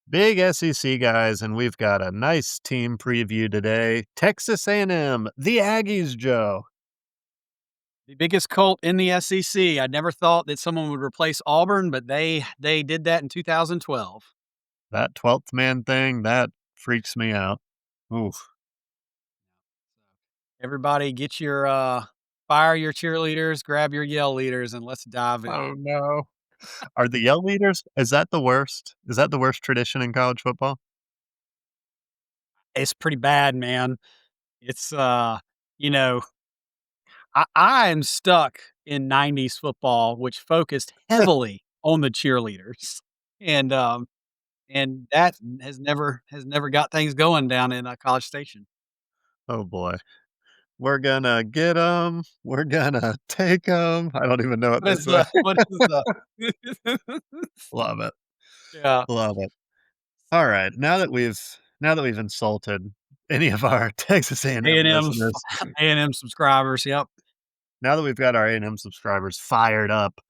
Big SEC guys, and we've got a nice team preview today. Texas A&M, the Aggies, Joe. The biggest cult in the SEC. I never thought that someone would replace Auburn, but they did that in 2012. That 12th man thing, that freaks me out. Oof. Everybody get your, fire your cheerleaders, grab your yell leaders, and let's dive in. Oh, no. Are the yell leaders, is that the worst? Is that the worst tradition in college football? It's pretty bad, man. It's, you know, I am stuck in 90s football, which focused heavily on the cheerleaders, and, um, and that has never got things going down in, College Station. Oh, boy. We're gonna get them. We're gonna take them. I don't even know what What they is say. the what is the Love it. Yeah. Love it. All right. Now that we've insulted any of our Texas A&M A&M listeners, A&M subscribers, yep. now that we've got our A&M subscribers fired up,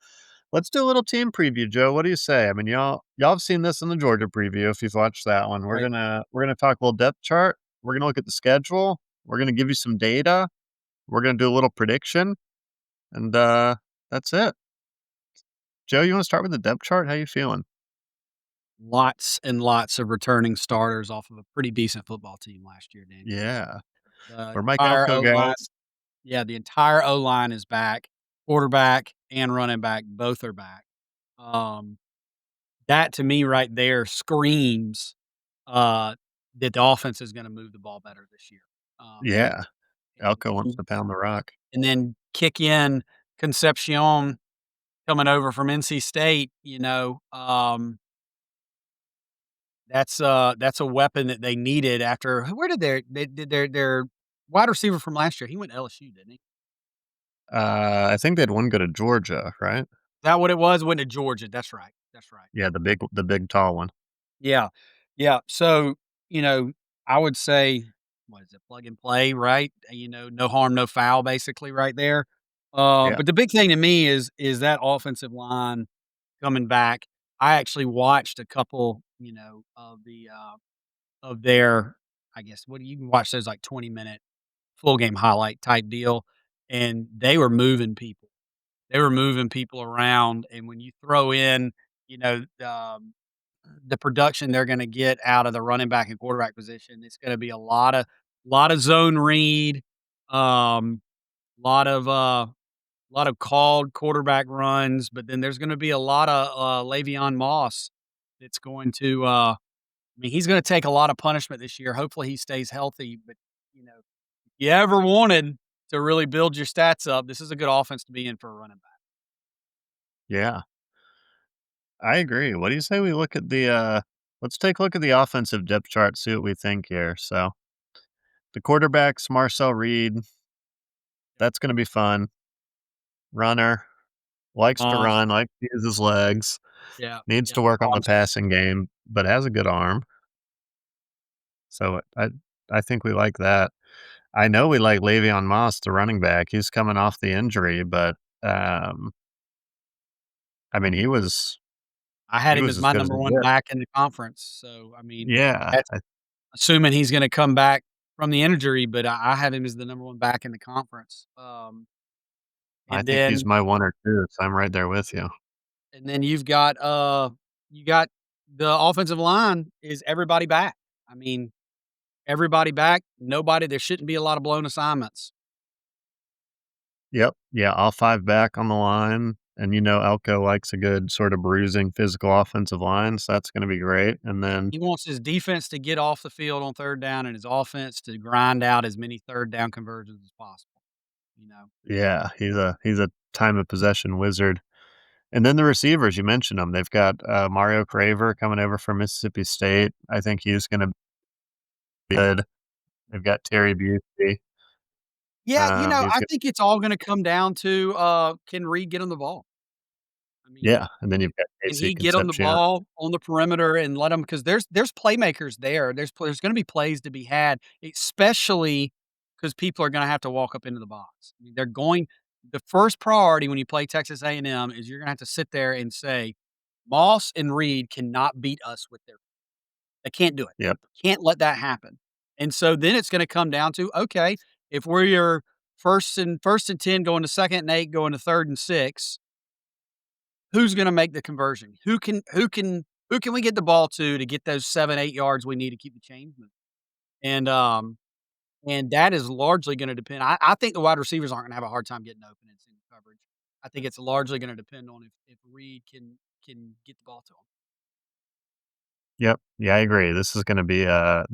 let's do a little team preview, Joe. What do you say? I mean, y'all have seen this in the Georgia preview if you've watched that one. We're Right. gonna we're gonna talk a little depth chart. We're gonna look at the schedule. We're gonna give you some data. We're gonna do a little prediction, and that's it. Joe, you want to start with the depth chart? How you feeling? Lots and lots of returning starters off of a pretty decent football team last year, Daniel. Yeah, The we're Mike entire Elko O-line guys. Yeah, the entire O-line is back. Quarterback and running back, both are back. Um, that to me right there screams, uh, that the offense is gonna move the ball better this year. Um, Yeah, and Elko wants and to pound the rock. and then kick in Concepcion coming over from NC State, that's a weapon that they needed after where did their wide receiver from last year, he went to LSU, didn't he? Is I think they'd one go to Georgia, right? that what it was? Went to Georgia, that's right, that's right. Yeah, the big tall one. Yeah, yeah, so, you know, I would say, what is it, plug and play, right? No harm, no foul basically right there. Yeah, But the big thing to me is that offensive line coming back. I actually watched a couple, of their I guess, what do you can watch those, like, 20-minute full game highlight type deal, and they were moving people. They were moving people around, and when you throw in, you know, the production they're gonna get out of the running back and quarterback position, it's gonna be a lot of zone read, um, lot of, uh, lot of called quarterback runs, but then there's gonna be a lotta, Le'Veon Moss that's going to, I mean, he's gonna take a lot of punishment this year. Hopefully, he stays healthy, but, if you ever wanted to really build your stats up, this is a good offense to be in for a running back. yeah, I agree. What do you say we look at let's take a look at the offensive depth chart, see what we think here. So the quarterback's Marcel Reed. That's gonna be fun. Runner, likes to Moss, run, likes to use his legs, yeah, needs yeah, to work on the Moss. passing game, but has a good arm. So I think we like that. I know we like Le'Veon Moss, the running back. He's coming off the injury, but um, I mean, I had he him was as as my good as number he 1 gets. back in the conference, so, I mean, Yeah, that's assuming he's gonna come back from the injury, but I have him as the number 1 back in the conference. I And think he's then my 1 or 2, so I'm right there with you. and then you got the offensive line is everybody back. I mean, everybody back, nobody there shouldn't be a lot of blown assignments. Yep. Yeah, all 5 back on the line, and Elko likes a good sort of bruising physical offensive line, so that's gonna be great, and then He wants his defense to get off the field on 3rd down and his offense to grind out as many 3rd down conversions as possible, you know? yeah, he's a time of possession wizard. And then the receivers, you mentioned them. They've got, Mario Craver coming over from Mississippi State. I think he's gonna be good. They've got Terry Busey. Yeah, He's I got think it's all gonna come down to, can Reed get on the ball? I mean, yeah, and then you've got can Casey he get on the Concepcion. ball on the perimeter and let him? Because there's playmakers there. There's gonna be plays to be had, especially because people are gonna have to walk up into the box. I mean, the first priority when you play Texas A&M is you're gonna have to sit there and say, "Moss and Reed cannot beat us with their." They can't do it. Yep. Can't let that happen. And so then it's gonna come down to, okay, if we're your first and 10 going to second and 8 going to third and 6, who's gonna make the conversion? Who can we get the ball to get those 7, 8 yards we need to keep the chains moving? And, um, and that is largely gonna depend. I think the wide receivers aren't gonna have a hard time getting open and seeing coverage. I think it's largely gonna depend on if Reed can get the ball to him. Yep. Yeah, I agree. This is gonna be a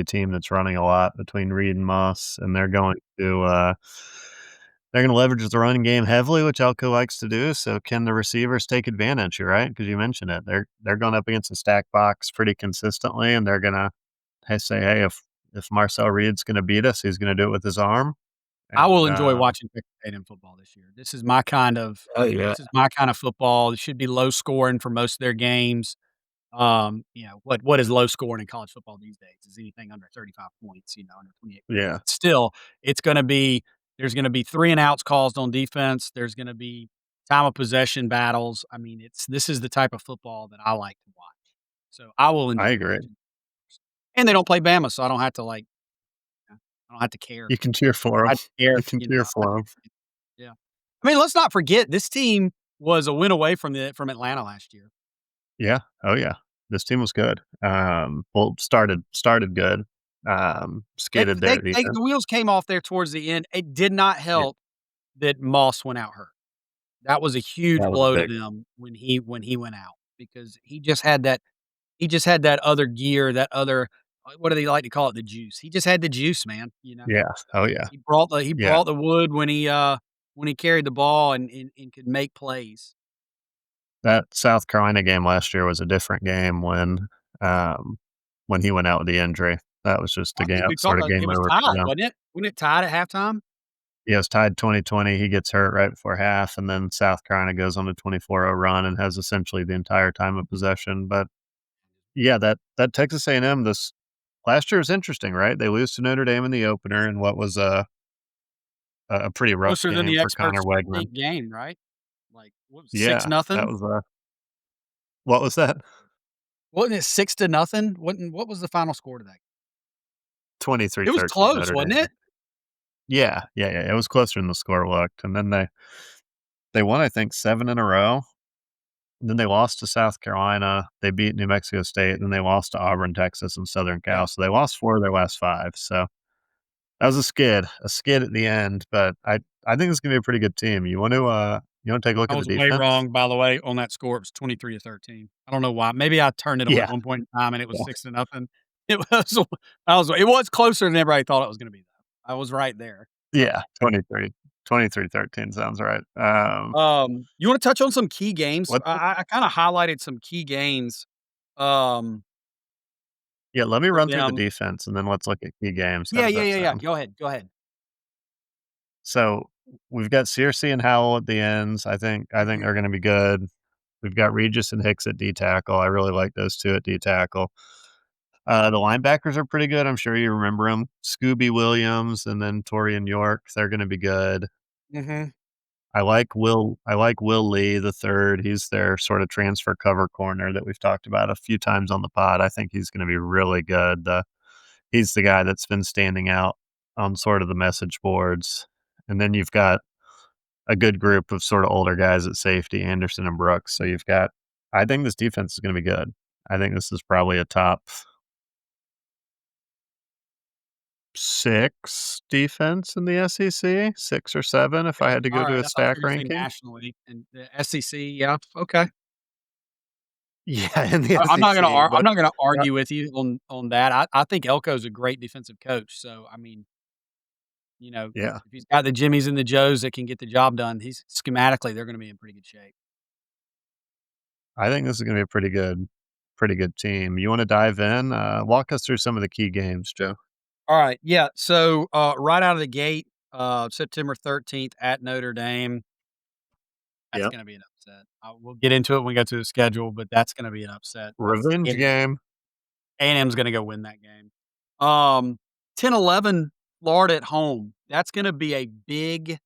team that's running a lot between Reed and Moss, and they're gonna leverage the running game heavily, which Elko likes to do. So can the receivers take advantage? You're right, because you mentioned it. They're going up against the stack box pretty consistently, and they're gonna say, hey, if Marcel Reed's gonna beat us, he's gonna do it with his arm. I will And enjoy watching Texas A&M football this year. oh yeah, This is my kind of football. It should be low scoring for most of their games. What is low scoring in college football these days? Is anything under 35 points, under 28 points. yeah, But still, it's gonna be there's gonna be 3 and outs caused on defense. There's gonna be time of possession battles. I mean, this is the type of football that I like to watch. So, I will I enjoy agree. watching. And they don't play Bama, so I don't have to, I don't have to care. You can cheer for I them. have to care, You can cheer I for them. yeah. I mean, let's not forget this team was a win away from Atlanta last year. Yeah. Oh, yeah. This team was good. Well, started good. Skated there at the The end. wheels came off there towards the end. It did not Yeah, help that Moss went out hurt. That was a huge that was a blow to big them when he went out because he just had that other gear, that other what do they like to call it? The juice. He just had the juice, man, yeah. Oh, yeah. He Yeah. brought the wood when he carried the ball and could make plays. That South Carolina game last year was a different game when he went out with the injury. That was just a I game think we sort talked of it game was over for tied, them. wasn't it? Wasn't it tied at halftime? Yeah, it was tied 2020. He gets hurt right before half, and then South Carolina goes on a 24-0 run and has essentially the entire time of possession. But yeah, that Texas A&M this last year was interesting, right? They lose to Notre Dame in the opener in what was a pretty rough Closer than game the for Connor experts Wegman. think game, right? Like, what was it, 6 Yeah, that nothing? was what was that? Wasn't it 6 to nothing? What was the final score to that? It was 23-13 close, Notre wasn't Dame. it? Yeah, yeah, yeah, it was closer than the score looked, and then they won, I think, 7 in a row, and then they lost to South Carolina, they beat New Mexico State, and then they lost to Auburn, Texas, and Southern Yeah, Cal, so they lost 4 of their last 5, so that was a skid at the end, but I think it's gonna be a pretty good team. You wanna take a look I at the was way defense? wrong, by the way, on that score. It was 23-13. I don't know why. Maybe I turned it on at Yeah, one point in time and it was yeah, 6 to nothing. It was it was closer than everybody thought it was gonna be, though. I was right there. yeah, 23-13 sounds right. You wanna touch on some key games? What I kinda highlighted some key games, um, Yeah, let me for run through the them. defense, and then let's look at key games. How Yeah, does yeah, that yeah, yeah. sound? Go ahead, go ahead. So, we've got Searcy and Howell at the ends. I think Mhm. they're gonna be good. We've got Regis and Hicks at D tackle. I really like those 2 at D tackle. The linebackers are pretty good. I'm sure you remember them. Scooby Williams and then Torian York. They're gonna be good. Mhm. I like Will Lee the third. He's their sort of transfer cover corner that we've talked about a few times on the pod. I think he's gonna be really good. He's the guy that's been standing out on sort of the message boards. And then you've got a good group of sort of older guys at safety, Anderson and Brooks. So I think this defense is gonna be good. I think this is probably a top 6 defense in the SEC, 6 or 7 if I Okay, had to go to a alright. I thought you stack were gonna say ranking. nationally and the SEC, yeah, okay. Yeah, in the I'm not gonna SEC, I'm but not gonna uh, argue with you on that. I think Elko's a great defensive coach, so, I mean, yeah, if he's got the Jimmies and the Joes that can get the job done, he's schematically, they're gonna be in pretty good shape. I think this is gonna be a pretty good team. You wanna dive in? Walk us through some of the key games, Joe. Alright, yeah, so, right out of the gate, September 13th at Notre Dame, that's Yep. gonna be an upset. We'll get into it when we go to the schedule, but that's gonna be an upset. That's Revenge A&M game. A&M's gonna go win that game. Um, 10-11 Florida at home. That's gonna be a big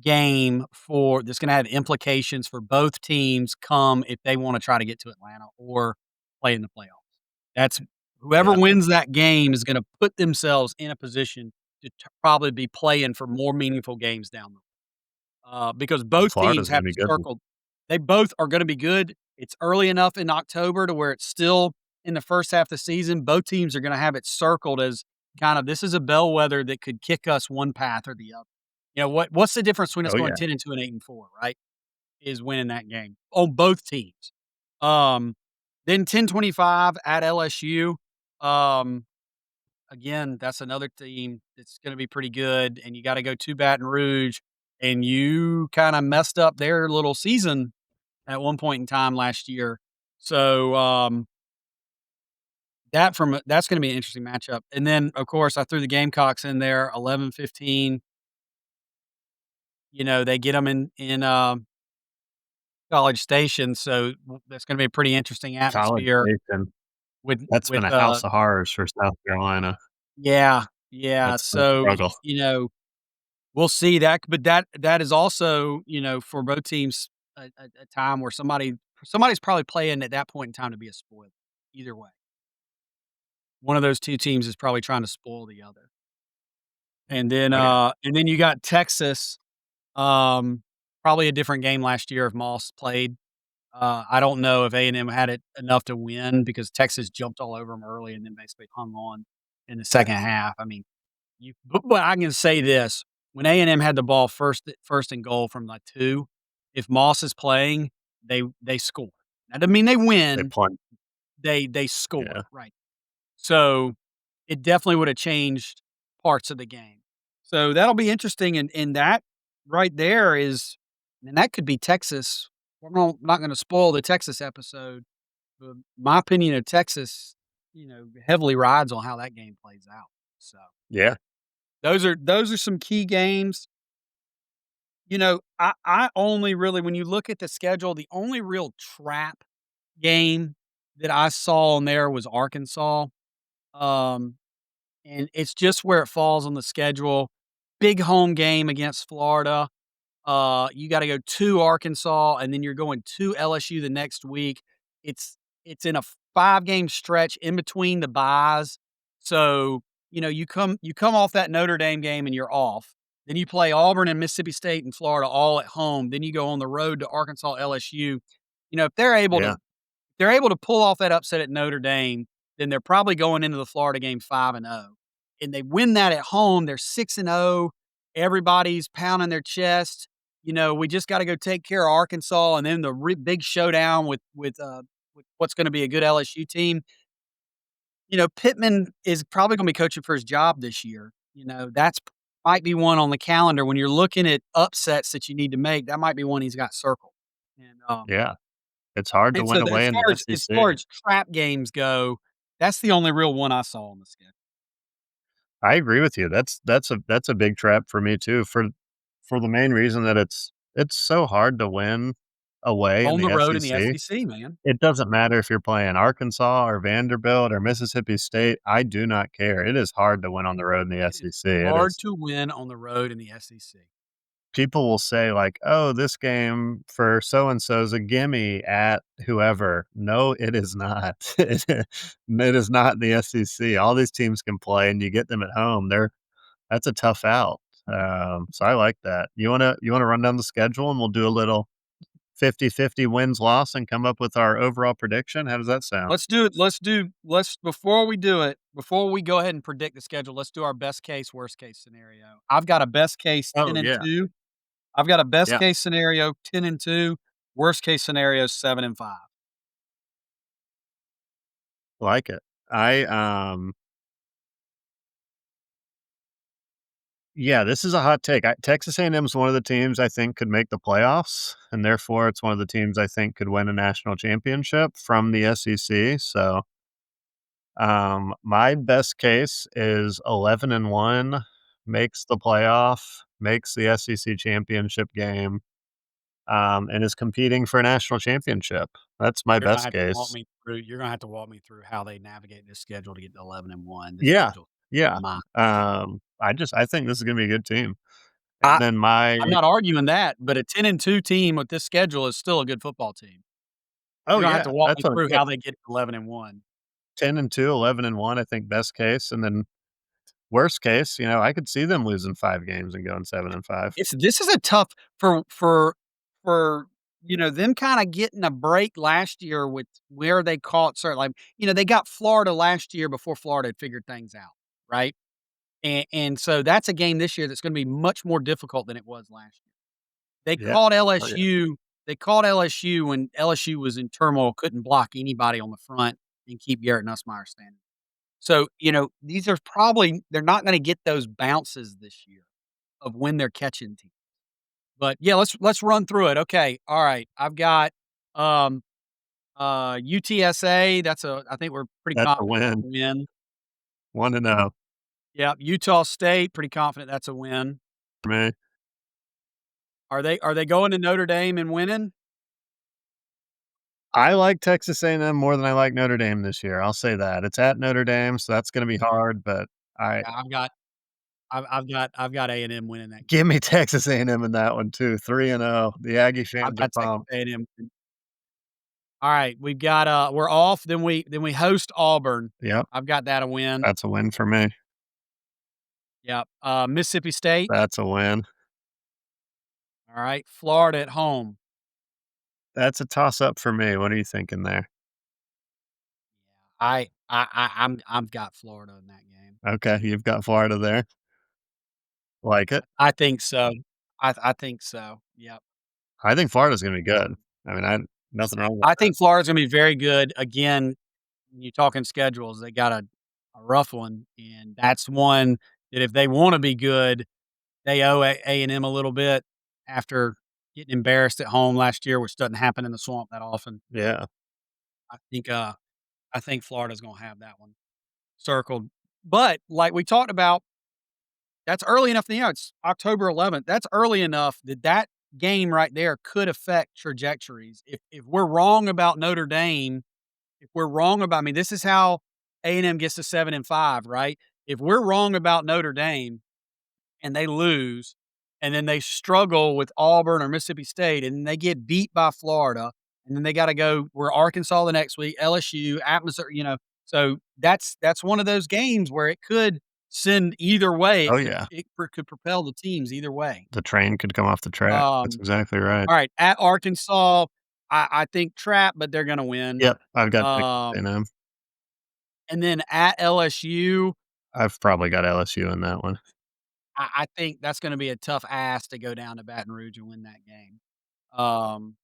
game that's gonna have implications for both teams come if they wanna try to get to Atlanta or play in the playoffs. That's Whoever Yeah. wins that game is gonna put themselves in a position to probably be playing for more meaningful games down the because both teams Florida's have gonna be it good. circled. They both are gonna be good. It's early enough in October to where it's still in the first half of the season. Both teams are gonna have it circled as kind of this is a bellwether that could kick us one path or the other. You know, what's the difference between us Oh, going yeah. 10-2 and 8-4, right? Is winning that game on both teams. Um, then 10-25 at LSU. Um, Again, that's another team that's gonna be pretty good, and you gotta go to Baton Rouge, and you kinda messed up their little season at one point in time last year. So, that's gonna be an interesting matchup, and then, of course, I threw the Gamecocks in there, 11-15. You know, they get them in College Station, so that's gonna be a pretty interesting College atmosphere Station. with That's been with, a house of horrors for South Carolina. yeah, yeah, That's been a so, struggle. you know, we'll see that, but that is also, you know, for both teams a time where somebody's probably playing at that point in time to be a spoiler, either way. One of those 2 teams is probably trying to spoil the other. Oh, yeah. And then you got Texas, probably a different game last year if Moss played. I don't know if A&M had it enough to win because Texas jumped all over them early and then basically hung on in the second half. I mean, but I can say this, when A&M had the ball first and goal from, like, 2, if Moss is playing, they score. That doesn't mean they They win, plunge. they score, Yeah. right. So, it definitely would have changed parts of the game. So, that'll be interesting, and that right there is and that could be Texas. I'm not gonna spoil the Texas episode, but my opinion of Texas, you know, heavily rides on how that game plays out. So Yeah. those are some key games. You know, I only really when you look at the schedule, the only real trap game that I saw on there was Arkansas, um, and it's just where it falls on the schedule. Big home game against Florida. You gotta go to Arkansas, and then you're going to LSU the next week. It's it's in a 5-game stretch in between the byes. So, you know, you come off that Notre Dame game and you're off. Then you play Auburn and Mississippi State and Florida all at home. Then you go on the road to Arkansas, LSU. You know, if Yeah. they're able to pull off that upset at Notre Dame, then they're probably going into the Florida game 5-0. And they win that at home, they're 6-0. Everybody's pounding their chest. You know, we just gotta go take care of Arkansas, and then the big showdown with what's gonna be a good LSU team. You know, Pittman is probably gonna be coaching for his job this year. You know, that's might be one on the calendar when you're looking at upsets that you need to make, that might be one he's got circled. And, Yeah. It's hard to and so win away in the as SEC. far as trap games go, that's the only real one I saw on the schedule. I agree with you. That's a big trap for me too, for the main reason that it's so hard to win away in On the the road in the SEC. SEC, man. It doesn't matter if you're playing Arkansas or Vanderbilt or Mississippi State. I do not care. It is hard to win on the road in the It is SEC. It hard is. to win on the road in the SEC. People will say like, "Oh, this game for so and so is a gimme at whoever." No, it is not. It is not in the SEC. All these teams can play, and you get them at home. That's a tough out. So I like that. You wanna run down the schedule, and we'll do a little 50-50 wins loss and come up with our overall prediction? How does that sound? Let's do it. Let's before we do it, before we go ahead and predict the schedule, let's do our best case, worst case scenario. I've got a best case 10 Oh, and yeah. 2. I've got a best Yeah. case scenario 10 and 2, worst case scenario 7 and 5. Like it. I, yeah, this is a hot take. Texas A&M is one of the teams I think could make the playoffs, and therefore it's one of the teams I think could win a national championship from the SEC. So, my best case is 11-1, makes the playoff, makes the SEC championship game, and is competing for a national championship. That's my You're gonna best have to walk case. me through you're gonna have to walk me through how they navigate this schedule to get to 11 and 1. This Yeah, schedule yeah. my I think this is gonna be a good team. And I then my I'm not arguing that, but a 10 and 2 team with this schedule is still a good football team. oh, You're gonna have yeah, to walk that's me what I'm through saying. how they get 11 and 1. 10-2, 11-1, I think best case, and then worst case, I could see them losing 5 games and going 7-5. It's this is a tough for, them kinda getting a break last year with where they caught certain like, they got Florida last year before Florida had figured things out, right? And so that's a game this year that's gonna be much more difficult than it was last year. They Yeah. caught Oh, yeah. LSU they caught LSU when LSU was in turmoil, couldn't block anybody on the front and keep Garrett Nussmeier standing. So, these are probably they're not gonna get those bounces this year of when they're catching teams. But, yeah, let's run through it. Okay, alright, I've got, um, UTSA, I think we're pretty That's a confident that's win. a win. 1-0 Yep, Utah State, pretty confident that's a win. for me. Are they going to Notre Dame and winning? I like Texas A&M more than I like Notre Dame this year, I'll say that. It's at Notre Dame, so that's gonna be hard, but I Yeah, I've got A&M winning that give game. me Texas A&M in that one too, 3-0. The Aggie I've fans are got Texas pumped. A&M. Alright, we've got, we're off, then we host Auburn. Yep, I've got that a win. that's a win for me. Yep, Mississippi State. That's a win. Alright, Florida at home. That's a toss-up for me. What are you thinking there? I've got Florida in that game. Okay, you've got Florida there. Like it. I think so. I think so, yep. I think Florida's gonna be good. Um, I mean, I nothing wrong with I that. think Florida's gonna be very good. Again, when you're talking schedules, they got a rough one, and that's one that if they wanna be good, they owe A&M a little bit after getting embarrassed at home last year, which doesn't happen in the Swamp that often. Yeah. I think, uh, I think Florida's gonna have that one circled. But like we talked about, that's early enough it's October 11th. That's early enough that that game right there could affect trajectories. If we're wrong about Notre Dame, if we're wrong about I mean, this is how A&M gets to 7-5, right? If we're wrong about Notre Dame and they lose, and then they struggle with Auburn or Mississippi State, and then they get beat by Florida, and then they gotta go we're Arkansas the next week, LSU, at Missouri. So that's one of those games where it could send either way. Oh, yeah. It could propel the teams either way. The train could come off the track. That's Um, exactly right. alright, at Arkansas, I think trap, but they're gonna win. Yep, I've got Texas Um, A&M. and then at LSU, I've probably got LSU in that one. I think that's gonna be a tough ask to go down to Baton Rouge and win that game. Um,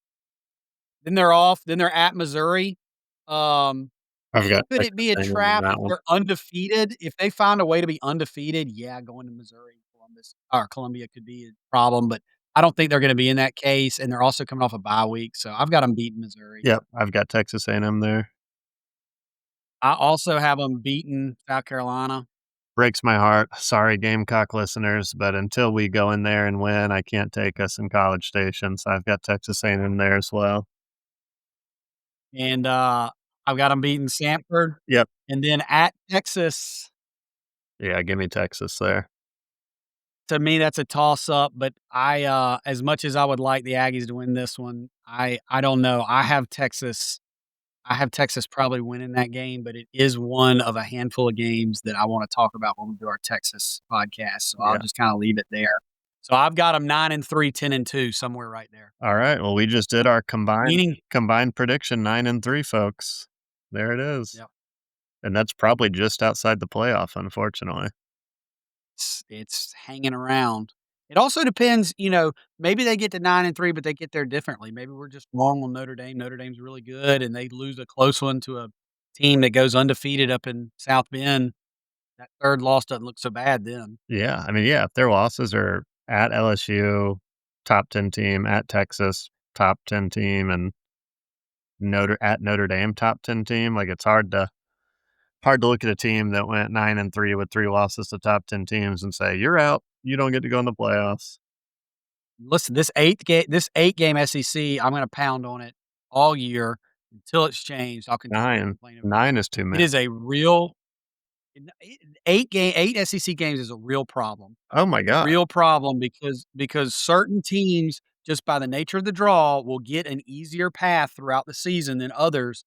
then they're off, then they're at Missouri. Um, I've got could it Texas be a A&M in trap that if one. they're undefeated? If they find a way to be undefeated, yeah, going to Missouri, Columbus or Columbia could be a problem, but I don't think they're gonna be in that case, and they're also coming off a bye week, so I've got them beating Missouri. Yep, I've got Texas A&M there. I also have them beating South Carolina. Breaks my heart. Sorry, Gamecock listeners, but until we go in there and win, I can't take us in College Station, so I've got Texas A&M there as well. And, I've got them beating Samford, Yep. and then at Texas, Yeah, give me Texas there. to me, that's a toss-up, but as much as I would like the Aggies to win this one, I don't know. I have Texas probably winning that game, but it is one of a handful of games that I wanna talk about when we do our Texas podcast, so I'll Yeah. just kinda leave it there. So I've got them 9-3, 10-2, somewhere right there. Alright, well, we just did our combined Meaning combined prediction, 9-3, folks. There it is. Yep. And that's probably just outside the playoff, unfortunately. It's hanging around. It also depends, maybe they get to 9-3, but they get there differently. Maybe we're just wrong on Notre Dame. Notre Dame's really good, and they lose a close one to a team that goes undefeated up in South Bend. That 3rd loss doesn't look so bad then. Yeah, I mean, yeah, if their losses are at LSU, top 10 team, at Texas, top 10 team, and Notre Dame, top 10 team, like, it's hard to look at a team that went 9-3 with 3 losses to top 10 teams and say, "You're out. You don't get to go in the playoffs." Listen, this 8-game SEC, I'm gonna pound on it all year until it's changed. I'll continue to 9. complain about 9 is too it. It many. is a real 8 SEC games is a real problem. Oh my god. Real problem because certain teams, just by the nature of the draw, will get an easier path throughout the season than others,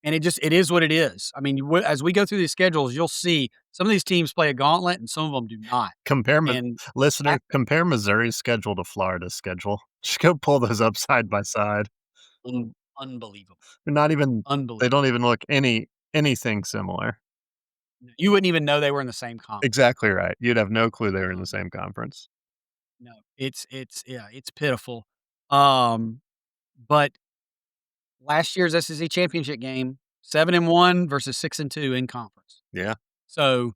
and it is what it is. I mean, as we go through these schedules, you'll see some of these teams play a gauntlet and some of them do not. Compare Mi And listener, that compare Missouri's schedule to Florida's schedule. Just go pull those up side by side. unbelievable, They're not even they unbelievable. don't even look anything similar. You wouldn't even know they were in the same conference. Exactly right. You'd have no clue they were in the Um, same conference. no, it's yeah, it's pitiful. Um, but last year's SEC championship game, 7-1 versus 6-2 in conference. Yeah. So,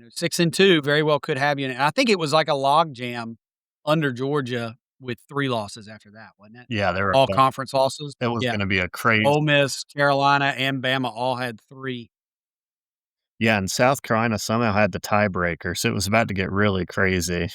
6-2 very well could have you in it. I think it was like a log jam under Georgia with 3 losses after that, wasn't it? Yeah, they were All conference losses? it was Yeah. gonna be a crazy. Ole Miss, Carolina, and Bama all had 3. Yeah, and South Carolina somehow had the tiebreaker, so it was about to get really crazy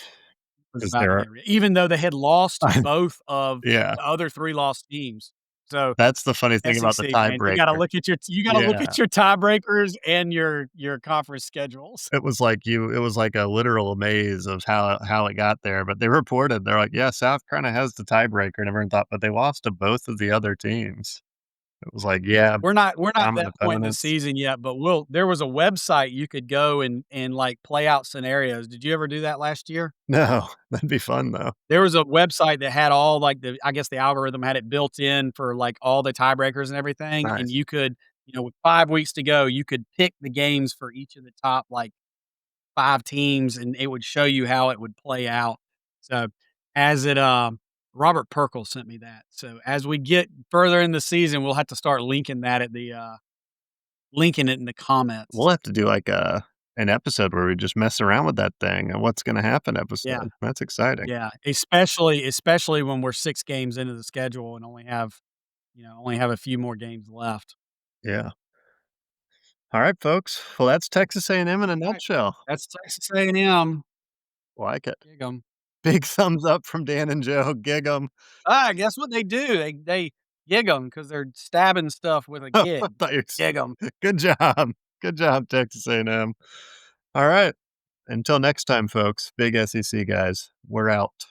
Was 'cause about to they're get even though they had lost to both of yeah, the other 3 lost teams. So, that's the funny thing about the SEC fans, tiebreaker. you gotta look Yeah. at your tiebreakers and your conference schedules. It was like a literal maze of how it got there, but they reported, they're like, "Yeah, South Carolina has the tiebreaker," and everyone thought, but they lost to both of the other teams. It was like, "Yeah, We're not at common that point in the opponents." season yet, but there was a website you could go and, like, play out scenarios. Did you ever do that last year? No, that'd be fun though. There was a website that had all, like, I guess the algorithm had it built in for, like, all the tiebreakers and everything, and Nice. you could, with 5 weeks to go, you could pick the games for each of the top, like, 5 teams, and it would show you how it would play out. So, as it, Robert Perkle sent me that. So, as we get further in the season, we'll have to start linking it in the comments. We'll have to do like an episode where we just mess around with that thing, and what's gonna happen Yeah, episode. That's exciting. yeah, especially when we're 6 games into the schedule and only have a few more games left. Yeah. Alright, folks. Well, that's Texas A&M in a Alright, nutshell. that's Texas A&M. Like it. Gig 'em. Big thumbs up from Dan and Joe. Gig 'em. Guess what they do? They gig them because 'cause they're stabbing stuff with a I gig. thought you Gig 'em. good job. Good job, Texas A&M. Alright. Until next time, folks, big SEC guys, we're out.